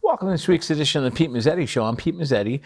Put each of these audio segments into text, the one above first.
Welcome to this week's edition of the Pete Mezzetti Show. I'm Pete Mezzetti.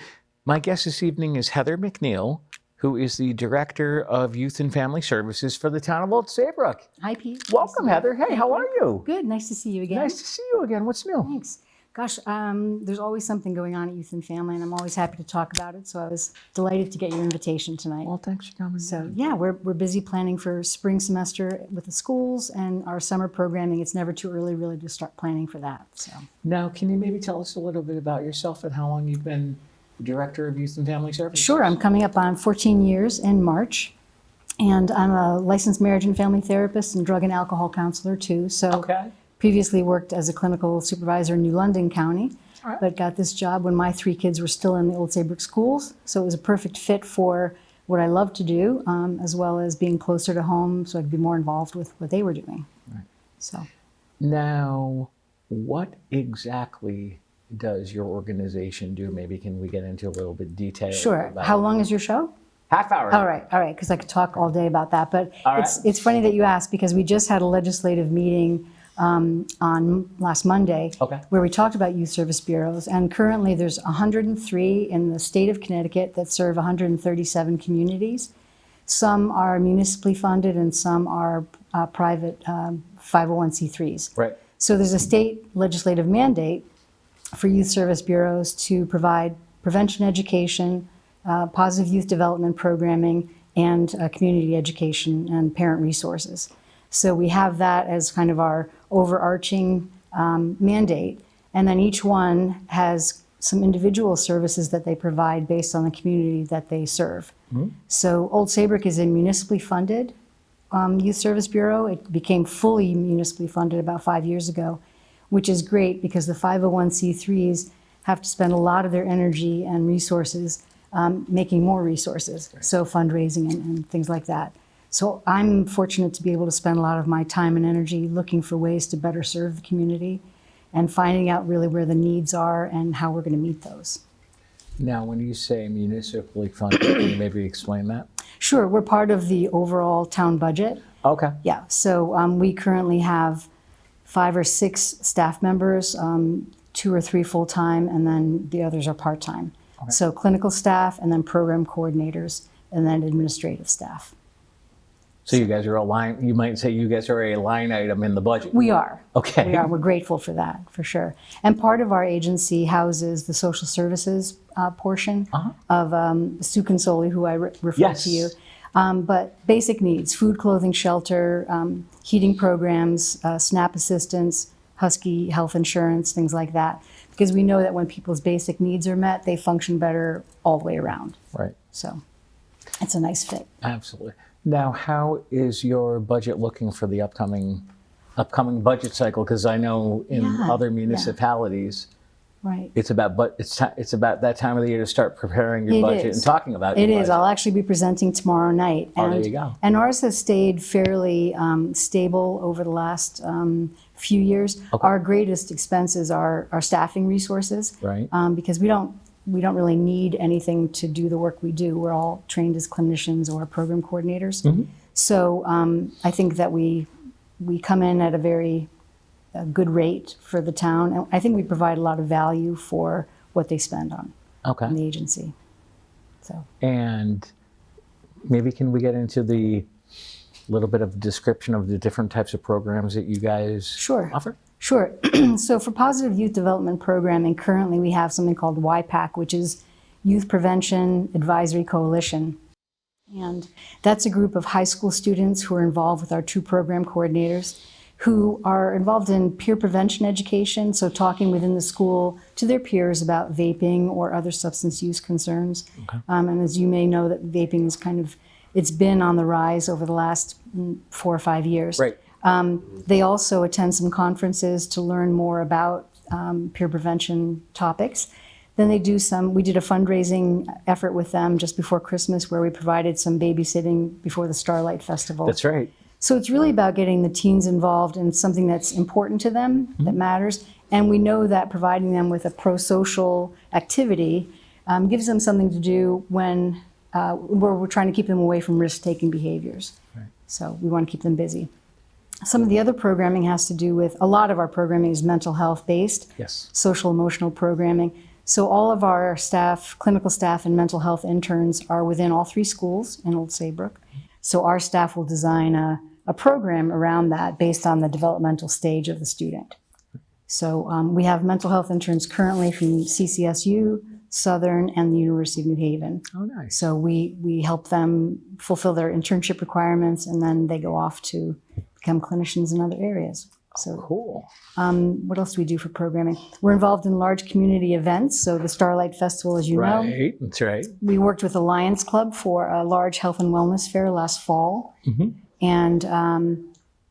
My guest this evening is Heather McNeil, who is the Director of Youth and Family Services for the town of Old Saybrook. Hi, Pete. Welcome, Heather. Hey, how are you? Good. Nice to see you again. Nice to see you again. What's new? Thanks. Gosh, there's always something going on at Youth and Family, and I'm always happy to talk about it. So I was delighted to get your invitation tonight. Well, thanks for coming. So yeah, we're busy planning for spring semester with the schools and our summer programming. It's never too early, really, to start planning for that. So now, can you maybe tell us a little bit about yourself and how long you've been Director of Youth and Family Services? Sure. I'm coming up on 14 years in March, and I'm a licensed marriage and family therapist and drug and alcohol counselor too. So. Okay. Previously worked as a clinical supervisor in New London County, Right. but got this job when my 3 kids were still in the Old Saybrook schools. So it was a perfect fit for what I love to do, as well as being closer to home so I could be more involved with what they were doing. Right. So Now, what exactly does your organization do? Maybe can we get into a little bit detail? sure. About How long is your show? Half hour. All right, because I could talk all day about that. But All right. it's funny that you asked, because we just had a legislative meeting on last Monday, Okay. where we talked about youth service bureaus, and currently there's 103 in the state of Connecticut that serve 137 communities. Some are municipally funded and some are private 501c3s. Right. So there's a state legislative mandate for youth service bureaus to provide prevention education, positive youth development programming, and community education and parent resources. So we have that as kind of our overarching mandate. And then each one has some individual services that they provide based on the community that they serve. Mm-hmm. So Old Saybrook is a municipally funded youth service bureau. It became fully municipally funded about 5 years ago, which is great because the 501c3s have to spend a lot of their energy and resources making more resources, so fundraising and things like that. So I'm fortunate to be able to spend a lot of my time and energy looking for ways to better serve the community and finding out really where the needs are and how we're going to meet those. Now, when you say municipally funded, can you maybe explain that? Sure, we're part of the overall town budget. Okay. Yeah, so we currently have 5 or 6 staff members, 2 or 3 full-time, and then the others are part-time. Okay. So clinical staff, and then program coordinators, and then administrative staff. So you guys are a line, you might say you guys are a line item in the budget. We are. Okay. We are. We're grateful for that, for sure. And part of our agency houses the social services portion of Sue Consoli, who I referred Yes. to you. But basic needs, food, clothing, shelter, heating programs, SNAP assistance, Husky health insurance, things like that. Because we know that when people's basic needs are met, they function better all the way around. Right. So it's a nice fit. Absolutely. Now, how is your budget looking for the upcoming budget cycle? Because I know in Yeah, other municipalities, Right. it's about that time of the year to start preparing your It budget is. and talking about It your is. budget. I'll actually be presenting tomorrow night. Oh, there you go. And ours has stayed fairly stable over the last few years. Okay. Our greatest expenses are our staffing resources. Right. Because we don't really need anything to do the work we do. We're all trained as clinicians or program coordinators. Mm-hmm. So I think that we come in at a very good rate for the town. And I think we provide a lot of value for what they spend on Okay. the agency. So. And maybe can we get into the little bit of description of the different types of programs that you guys Sure. offer? Sure. So for positive youth development programming, currently we have something called YPAC, which is Youth Prevention Advisory Coalition. And that's a group of high school students who are involved with our 2 program coordinators who are involved in peer prevention education, so talking within the school to their peers about vaping or other substance use concerns. Okay. And as you may know, that vaping is it's been on the rise over the last 4 or 5 years. Right. They also attend some conferences to learn more about peer prevention topics. Then we did a fundraising effort with them just before Christmas where we provided some babysitting before the Starlight Festival. That's right. So it's really about getting the teens involved in something that's important to them, that matters. And we know that providing them with a pro-social activity gives them something to do when where we're trying to keep them away from risk-taking behaviors. Right. So we want to keep them busy. Some of the other programming has to do with, a lot of our programming is mental health based, Yes. social emotional programming. So all of our staff, clinical staff and mental health interns are within all 3 schools in Old Saybrook. So our staff will design a program around that based on the developmental stage of the student. So we have mental health interns currently from CCSU, Southern, and the University of New Haven. Oh, nice. So we help them fulfill their internship requirements, and then they go off to become clinicians in other areas. So Cool. what else do we do for programming? We're involved in large community events. So the Starlight Festival, as you know. Right. That's right. We worked with the Lions Club for a large health and wellness fair last fall. And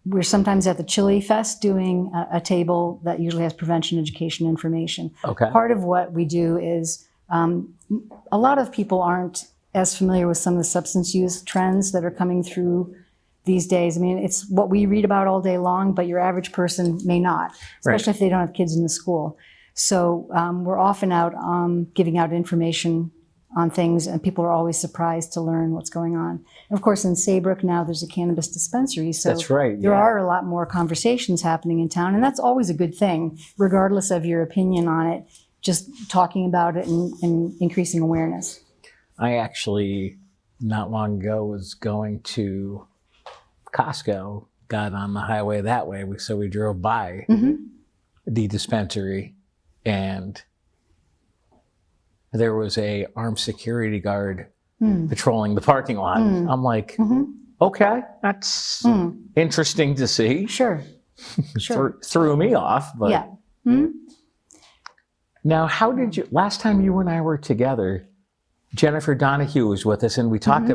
we're sometimes at the Chili Fest doing a table that usually has prevention education information. Okay. Part of what we do is a lot of people aren't as familiar with some of the substance use trends that are coming through these days. I mean, it's what we read about all day long, but your average person may not, especially if they don't have kids in the school. So we're often out giving out information on things, and people are always surprised to learn what's going on. And of course, in Saybrook now, there's a cannabis dispensary. So That's right, there yeah. are a lot more conversations happening in town, and that's always a good thing, regardless of your opinion on it, just talking about it and increasing awareness. I actually, not long ago, was going to Costco, got on the highway that way, so we drove by the dispensary, and there was a armed security guard patrolling the parking lot. I'm like, okay, that's interesting to see. Sure. Threw me off, but Yeah. now how did you, last time you and I were together, Jennifer Donahue was with us, and we talked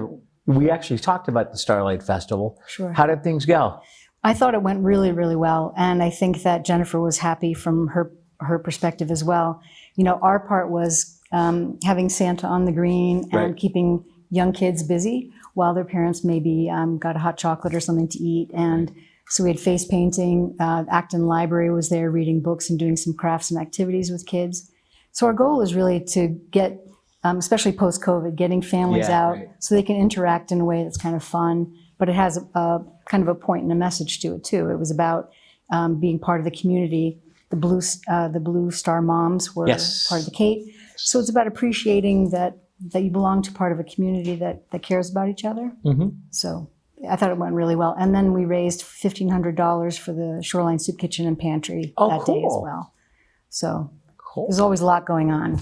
we actually talked about the Starlight Festival. Sure. How did things go? I thought it went really, really well. And I think that Jennifer was happy from her perspective as well. You know, our part was having Santa on the green and keeping young kids busy while their parents maybe got a hot chocolate or something to eat. And so we had face painting. Acton Library was there reading books and doing some crafts and activities with kids. So our goal is really to get, especially post-COVID, getting families out so they can interact in a way that's kind of fun, but it has a kind of a point and a message to it too. It was about being part of the community. The Blue Star Moms were part of the Cape. So it's about appreciating that you belong to part of a community that cares about each other. So I thought it went really well. And then we raised $1,500 for the Shoreline Soup Kitchen and Pantry that day as well. So there's always a lot going on.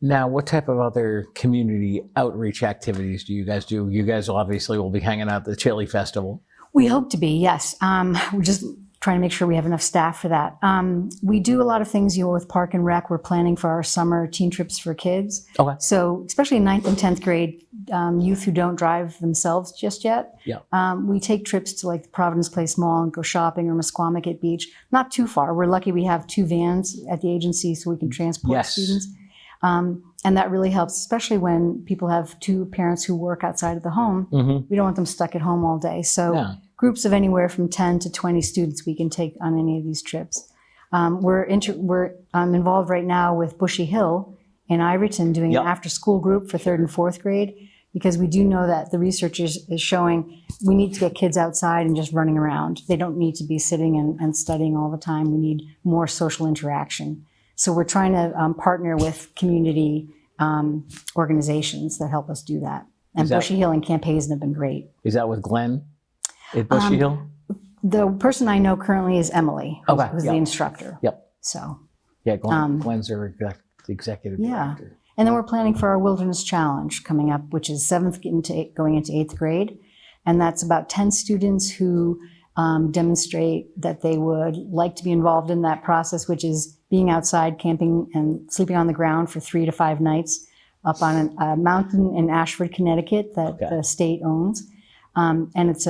Now, what type of other community outreach activities do you guys do? You guys obviously will be hanging out at the Chili Festival. We hope to be, yes. We're just trying to make sure we have enough staff for that. We do a lot of things, with Park and Rec. We're planning for our summer teen trips for kids. Okay. So especially in 9th and 10th grade, youth who don't drive themselves just yet, we take trips to like the Providence Place Mall and go shopping, or Musquamaket Beach. Not too far. We're lucky we have 2 vans at the agency so we can transport students. And that really helps, especially when people have 2 parents who work outside of the home. We don't want them stuck at home all day. So groups of anywhere from 10 to 20 students we can take on any of these trips. We're involved right now with Bushy Hill in Iverton doing an after-school group for 3rd and 4th grade, because we do know that the research is showing we need to get kids outside and just running around. They don't need to be sitting and studying all the time. We need more social interaction. So we're trying to partner with community organizations that help us do that. And Bushy Hill and Camp Hazen have been great. Is that with Glenn at Bushy Hill? The person I know currently is Emily, who's the instructor. So Glenn's our executive director. And then we're planning for our Wilderness Challenge coming up, which is 7th going into 8th grade. And that's about 10 students who demonstrate that they would like to be involved in that process, which is being outside, camping, and sleeping on the ground for 3 to 5 nights up on a mountain in Ashford, Connecticut that the state owns. And it's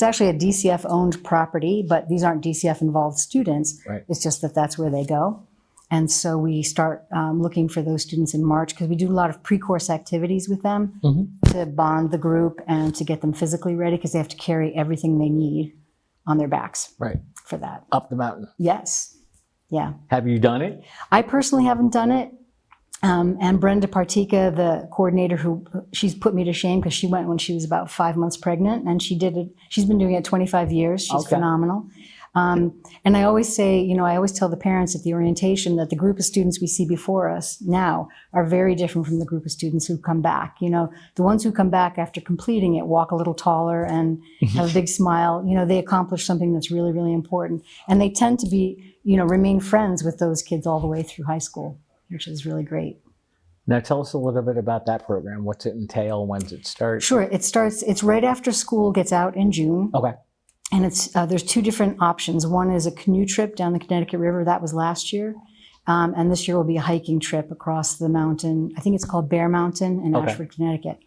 actually a DCF-owned property, but these aren't DCF-involved students. It's just that that's where they go. And so we start looking for those students in March, because we do a lot of pre-course activities with them to bond the group and to get them physically ready, because they have to carry everything they need on their backs for that. Up the mountain. Yes. Yeah. Have you done it? I personally haven't done it. And Brenda Partika, the coordinator, she's put me to shame because she went when she was about 5 months pregnant, and she did it. She's been doing it 25 years. She's Okay. phenomenal. And I always say, I always tell the parents at the orientation that the group of students we see before us now are very different from the group of students who come back. The ones who come back after completing it walk a little taller and have a big smile. They accomplish something that's really, really important. And they tend to be, remain friends with those kids all the way through high school, which is really great. Now tell us a little bit about that program. What's it entail? When does it start? Sure. It's right after school gets out in June. Okay. And there's two different options. One is a canoe trip down the Connecticut River. That was last year. And this year will be a hiking trip across the mountain. I think it's called Bear Mountain in Ashford, Connecticut.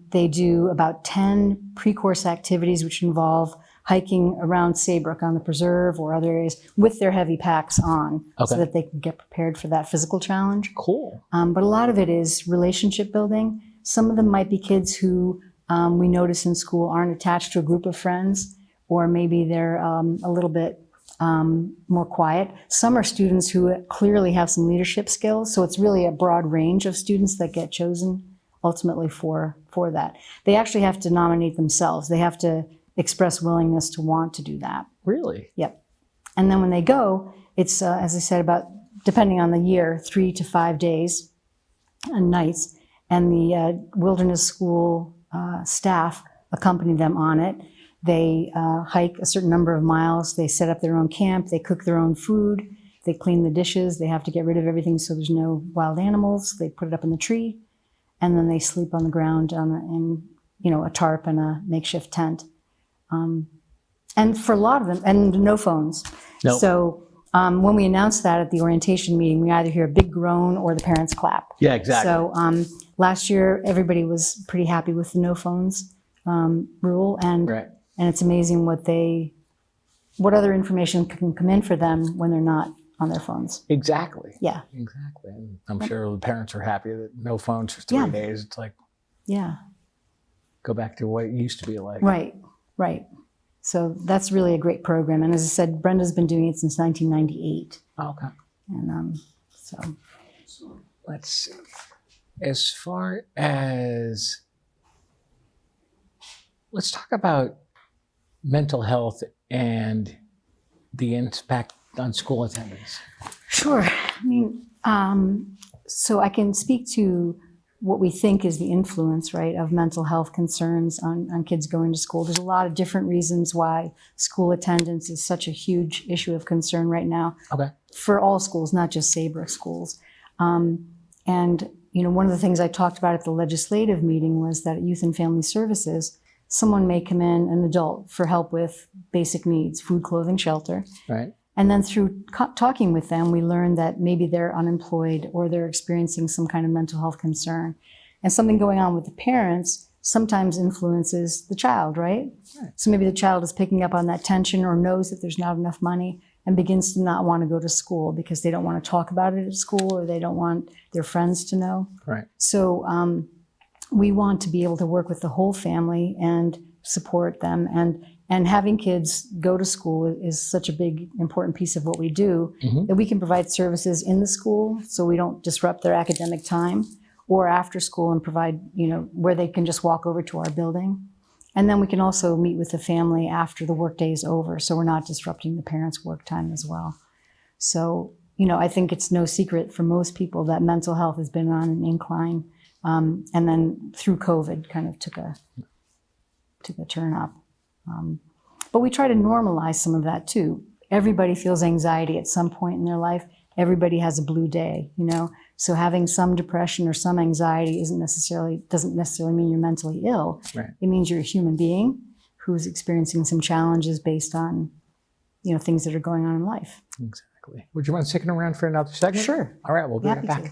They do about 10 pre-course activities, which involve hiking around Saybrook on the preserve or other areas with their heavy packs on so that they can get prepared for that physical challenge. Cool. But a lot of it is relationship building. Some of them might be kids who we notice in school aren't attached to a group of friends, or maybe they're a little bit more quiet. Some are students who clearly have some leadership skills. So it's really a broad range of students that get chosen ultimately for that. They actually have to nominate themselves. They have to express willingness to want to do that. Really? Yep. And then when they go, it's, as I said, about, depending on the year, 3 to 5 days and nights. And the wilderness school staff accompany them on it. They hike a certain number of miles. They set up their own camp. They cook their own food. They clean the dishes. They have to get rid of everything so there's no wild animals. They put it up in the tree. And then they sleep on the ground in a tarp and a makeshift tent. And for a lot of them, and no phones. Nope. So when we announced that at the orientation meeting, we either hear a big groan or the parents clap. Yeah, exactly. So last year, everybody was pretty happy with the no phones rule. And it's amazing what other information can come in for them when they're not on their phones. Exactly. Yeah. Exactly. And I'm sure the parents are happy that no phones for 3 days. It's like, go back to what it used to be like. Right. So that's really a great program. And as I said, Brenda's been doing it since 1998. Okay. And so let's see. As far as, let's talk about mental health and the impact on school attendance. Sure. I mean, so I can speak to what we think is the influence, right, of mental health concerns on kids going to school. There's a lot of different reasons why school attendance is such a huge issue of concern right now for all schools, not just Saybrook schools. And, one of the things I talked about at the legislative meeting was that at Youth and Family Services, someone may come in, an adult, for help with basic needs, food, clothing, shelter. Right. And then through talking with them, we learned that maybe they're unemployed or they're experiencing some kind of mental health concern. And something going on with the parents sometimes influences the child, right? So maybe the child is picking up on that tension or knows that there's not enough money and begins to not want to go to school because they don't want to talk about it at school or they don't want their friends to know. Right. So we want to be able to work with the whole family and support them. And having kids go to school is such a big, important piece of what we do, that we can provide services in the school so we don't disrupt their academic time, or after school and provide, where they can just walk over to our building. And then we can also meet with the family after the workday is over, so we're not disrupting the parents' work time as well. So, I think it's no secret for most people that mental health has been on an incline, and then through COVID kind of took a turn up. But we try to normalize some of that too. Everybody feels anxiety at some point in their life. Everybody has a blue day, So having some depression or some anxiety doesn't necessarily mean you're mentally ill. Right. It means you're a human being who's experiencing some challenges based on, things that are going on in life. Exactly. Would you mind sticking around for another segment? Sure. All right, we'll be right Happy back. to.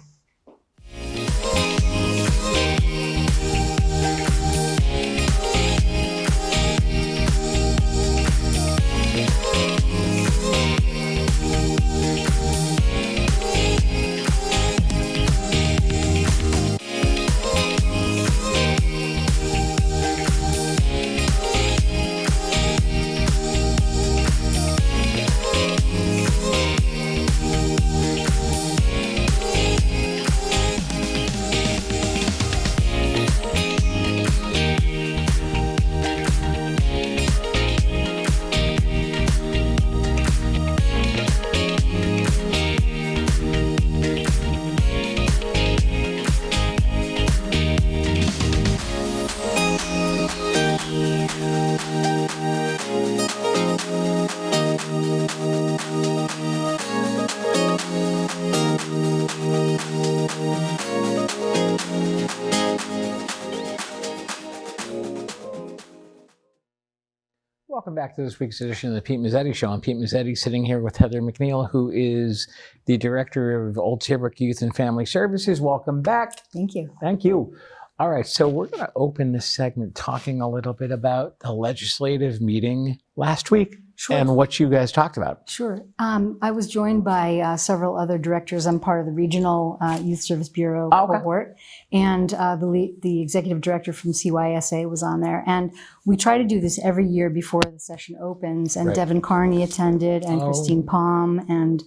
Welcome back to this week's edition of the Pete Mezzetti Show. I'm Pete Mezzetti, sitting here with Heather McNeil, who is the Director of Old Saybrook Youth and Family Services. Welcome back. Thank you. Thank you. All right, so we're going to open this segment talking a little bit about the legislative meeting last week. Sure. And what you guys talked about. Sure. I was joined by several other directors. I'm part of the Regional Youth Service Bureau cohort, and the executive director from CYSA was on there. And we try to do this every year before the session opens. And Devin Carney attended, and Christine Palm, and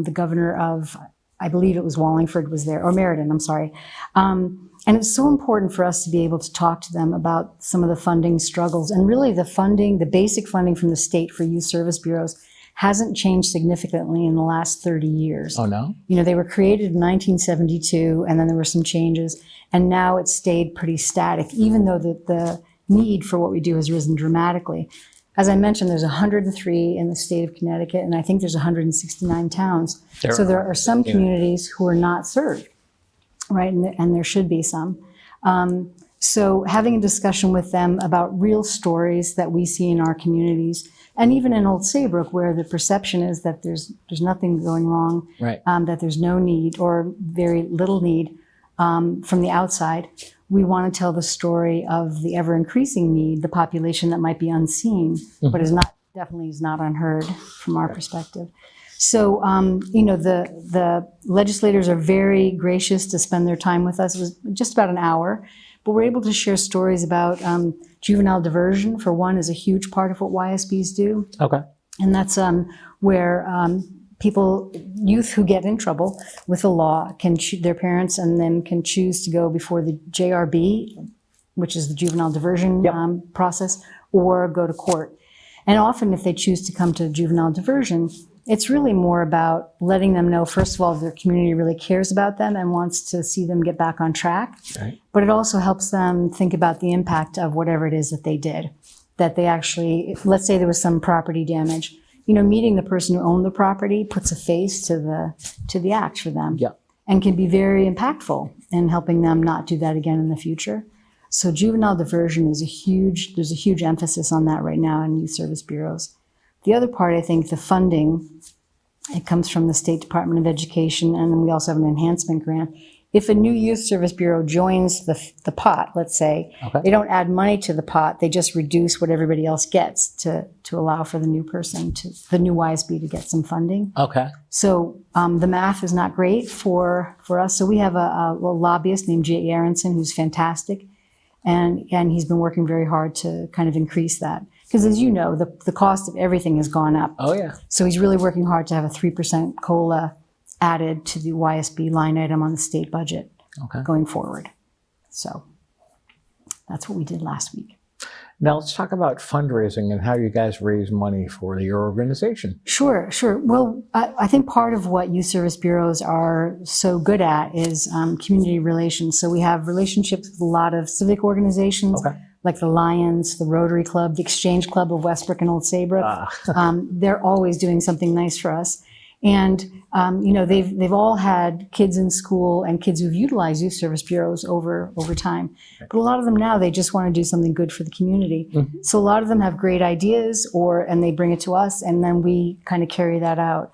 the governor of, I believe it was Wallingford was there, or Meriden, I'm sorry. And it's so important for us to be able to talk to them about some of the funding struggles. And really the funding, the basic funding from the state for youth service bureaus hasn't changed significantly in the last 30 years. Oh, no? You know, they were created in 1972, and then there were some changes. And now it's stayed pretty static, even though the need for what we do has risen dramatically. As I mentioned, there's 103 in the state of Connecticut, and I think there's 169 towns. So there are some communities who are not served. Right, and there should be some. So having a discussion with them about real stories that we see in our communities, and even in Old Saybrook, where the perception is that there's nothing going wrong, that there's no need or very little need from the outside. We want to tell the story of the ever-increasing need, the population that might be unseen, but definitely is not unheard from our perspective. So, you know, the legislators are very gracious to spend their time with us. It was just about an hour, but we're able to share stories about juvenile diversion, for one, is a huge part of what YSBs do. Okay. And that's where youth who get in trouble with the law, their parents and them can choose to go before the JRB, which is the juvenile diversion process, or go to court. And often if they choose to come to juvenile diversion, it's really more about letting them know, first of all, their community really cares about them and wants to see them get back on track. Right. But it also helps them think about the impact of whatever it is that they did. That they actually, let's say there was some property damage, you know, meeting the person who owned the property puts a face to the act for them. And can be very impactful in helping them not do that again in the future. So juvenile diversion is there's a huge emphasis on that right now in youth service bureaus. The other part, I think, the funding, it comes from the State Department of Education, and then we also have an enhancement grant. If a new youth service bureau joins the pot, let's say, they don't add money to the pot, they just reduce what everybody else gets to allow for the new person, the new YSB to get some funding. So the math is not great for us. So we have a lobbyist named Jay Aronson who's fantastic, and he's been working very hard to kind of increase that. Because as you know, the cost of everything has gone up. So he's really working hard to have a 3% COLA added to the YSB line item on the state budget going forward. So that's what we did last week. Now let's talk about fundraising and how you guys raise money for your organization. Sure. Well, I think part of what youth service bureaus are so good at is community relations. So we have relationships with a lot of civic organizations, like the Lions, the Rotary Club, the Exchange Club of Westbrook and Old Saybrook. They're always doing something nice for us. And, you know, they've all had kids in school and kids who've utilized youth service bureaus over time. But a lot of them now, they just want to do something good for the community. So a lot of them have great ideas and they bring it to us, and then we kind of carry that out.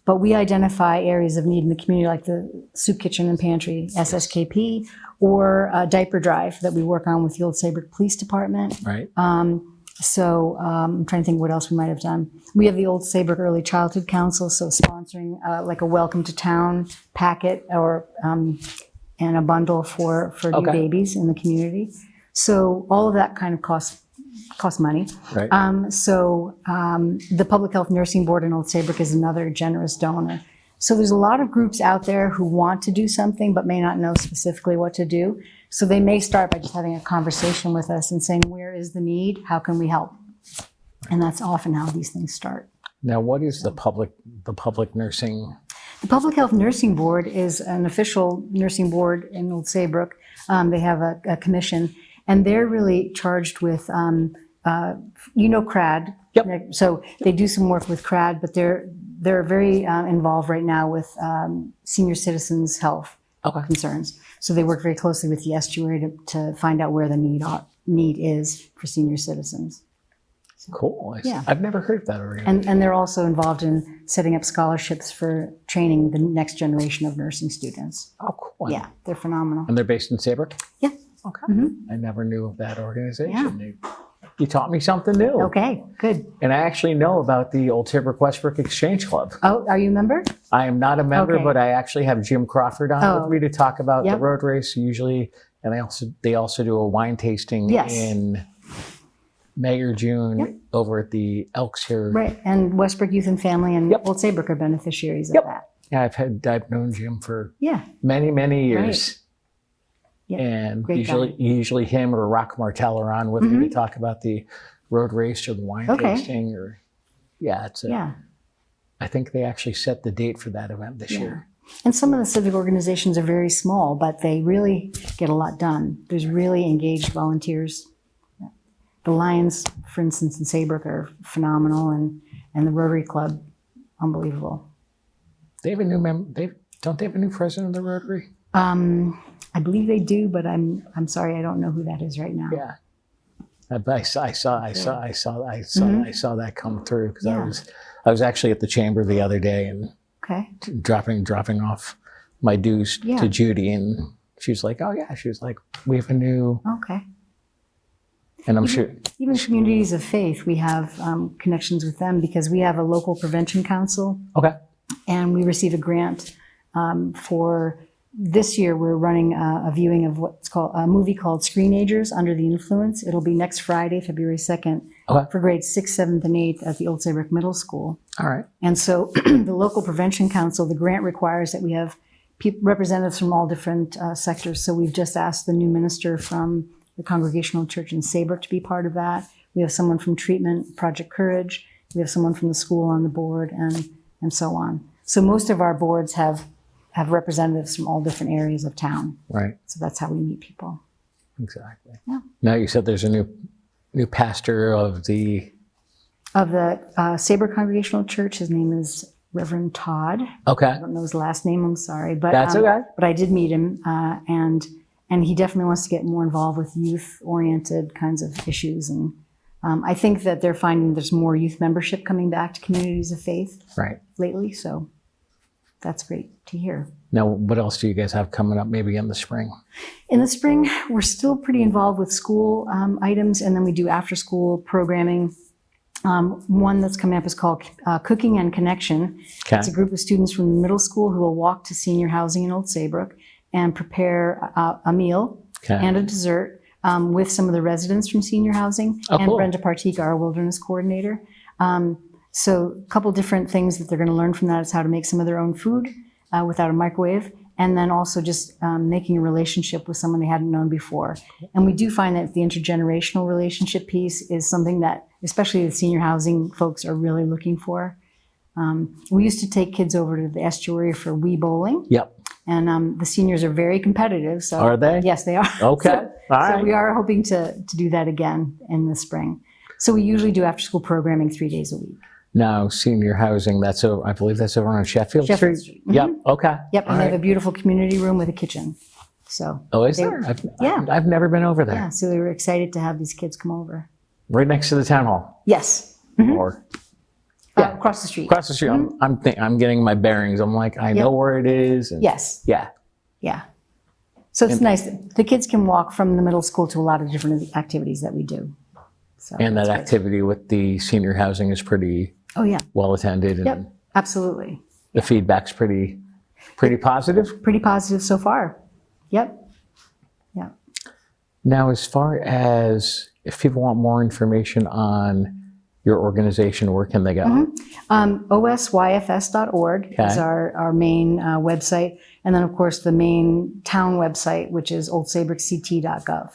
But we identify areas of need in the community, like the soup kitchen and pantry, SSKP, or a diaper drive that we work on with the Old Saybrook Police Department. So I'm trying to think what else we might have done. We have the Old Saybrook Early Childhood Council, so sponsoring like a Welcome to Town packet or and a bundle for new babies in the community. So all of that kind of costs money. So the Public Health Nursing Board in Old Saybrook is another generous donor. So there's a lot of groups out there who want to do something but may not know specifically what to do. So they may start by just having a conversation with us and saying, where is the need? How can we help? And that's often how these things start. Now, what is the public nursing? The Public Health Nursing Board is an official nursing board in Old Saybrook. They have a commission, and they're really charged with, CRAD. So they do some work with CRAD, but they're very involved right now with senior citizens' health concerns. So they work very closely with the estuary to find out where the need is for senior citizens. Cool. Yeah. I've never heard of that organization. And they're also involved in setting up scholarships for training the next generation of nursing students. Oh, cool. Yeah, they're phenomenal. And they're based in Saybrook? Yeah. Okay. Mm-hmm. I never knew of that organization. Yeah. You taught me something new. Okay, good. And I actually know about the Old Saybrook Westbrook Exchange Club. Oh, are you a member? I am not a member, Okay. but I actually have Jim Crawford on with me to talk about the Yep. road race usually. And they also do a wine tasting Yes. in May or June over at the Elks here. Right, and Westbrook Youth and Family and Old Saybrook are beneficiaries of that. Yeah, I've known Jim for Yeah, many years. yeah. And Great usually him or Rock Martell are on with me to talk about the road race or the wine tasting or I think they actually set the date for that event this year. And some of the civic organizations are very small, but they really get a lot done. There's really engaged volunteers. The Lions, for instance, in Saybrook are phenomenal, and the Rotary Club, unbelievable. They have a new don't they have a new president of the Rotary? I believe they do, but I'm sorry, I don't know who that is right now. Yeah. I saw that come through because I was actually at the chamber the other day and dropping off my dues to Judy, and she was like, "Oh yeah," she was like, "We have a new." Okay. And I'm sure even communities of faith, we have connections with them because we have a local prevention council. Okay. And we receive a grant for this year. We're running a viewing of what's called a movie called Screenagers Under the Influence. It'll be next Friday, February 2nd, for grades 6th, 7th, and 8th at the Old Saybrook Middle School. All right. And so the local prevention council, the grant requires that we have representatives from all different sectors. So we've just asked the new minister from the Congregational Church in Saybrook to be part of that. We have someone from Treatment, Project Courage. We have someone from the school on the board, and so on. So most of our boards have representatives from all different areas of town. Right. So that's how we meet people. Exactly. Yeah. Now you said there's a new pastor of the Saybrook Congregational Church. His name is Reverend Todd. Okay. I don't know his last name. I'm sorry, but that's okay. But I did meet him, and he definitely wants to get more involved with youth-oriented kinds of issues. And I think that they're finding there's more youth membership coming back to communities of faith lately. So that's great to hear. Now, what else do you guys have coming up maybe in the spring? In the spring, we're still pretty involved with school items, and then we do after-school programming. One that's coming up is called Cooking and Connection. Okay. It's a group of students from the middle school who will walk to senior housing in Old Saybrook and prepare a meal and a dessert with some of the residents from senior housing and Brenda Partika, our wilderness coordinator. So a couple different things that they're going to learn from that is how to make some of their own food without a microwave, and then also just making a relationship with someone they hadn't known before. And we do find that the intergenerational relationship piece is something that especially the senior housing folks are really looking for. We used to take kids over to the estuary for Wii bowling. Yep. And the seniors are very competitive. So are they? Yes, they are. Okay. All right. So we are hoping to do that again in the spring. So we usually do after-school programming 3 days a week. Now, senior housing, I believe that's over on Sheffield Street? Mm-hmm. Yep. Okay. Yep. And they have a beautiful community room with a kitchen. So. Oh, is there? I've never been over there. Yeah. So we were excited to have these kids come over. Right next to the town hall? Yes. Or across the street. Across the street. I'm getting my bearings. I'm like, I know where it is. And yes. Yeah. Yeah. So it's nice. The kids can walk from the middle school to a lot of different activities that we do. So and that activity with the senior housing is pretty well attended. Yep. And Absolutely. the feedback's pretty positive. Pretty positive so far. Yep. Yeah. Now, as far as if people want more information on your organization, where can they go? OSYFS.org is our main website. And then, of course, the main town website, which is oldsaybrookct.gov.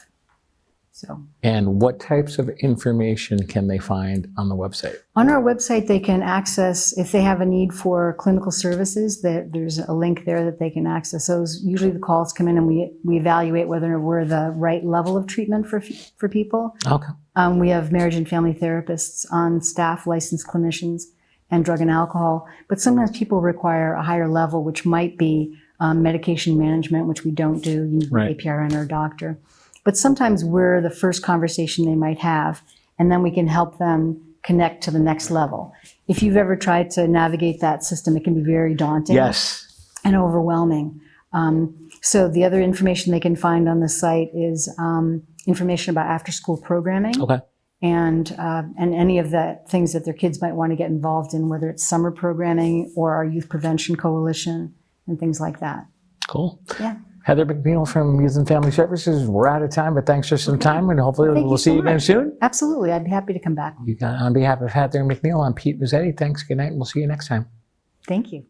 So. And what types of information can they find on the website? On our website, they can access, if they have a need for clinical services, there's a link there that they can access those. Usually the calls come in and we evaluate whether we're the right level of treatment for people. Okay. We have marriage and family therapists on staff, licensed clinicians, and drug and alcohol. But sometimes people require a higher level, which might be medication management, which we don't do. You need an APRN or a doctor. But sometimes we're the first conversation they might have. and then we can help them connect to the next level. If you've ever tried to navigate that system, it can be very daunting and overwhelming. So the other information they can find on the site is information about after-school programming. Okay. And any of the things that their kids might want to get involved in, whether it's summer programming or our Youth Prevention Coalition and things like that. Cool. Yeah. Heather McNeil from Youth and Family Services. We're out of time, but thanks for some time, and hopefully we'll see you again soon. Absolutely. I'd be happy to come back. On behalf of Heather McNeil, I'm Pete Mezzetti. Thanks. Good night, and we'll see you next time. Thank you.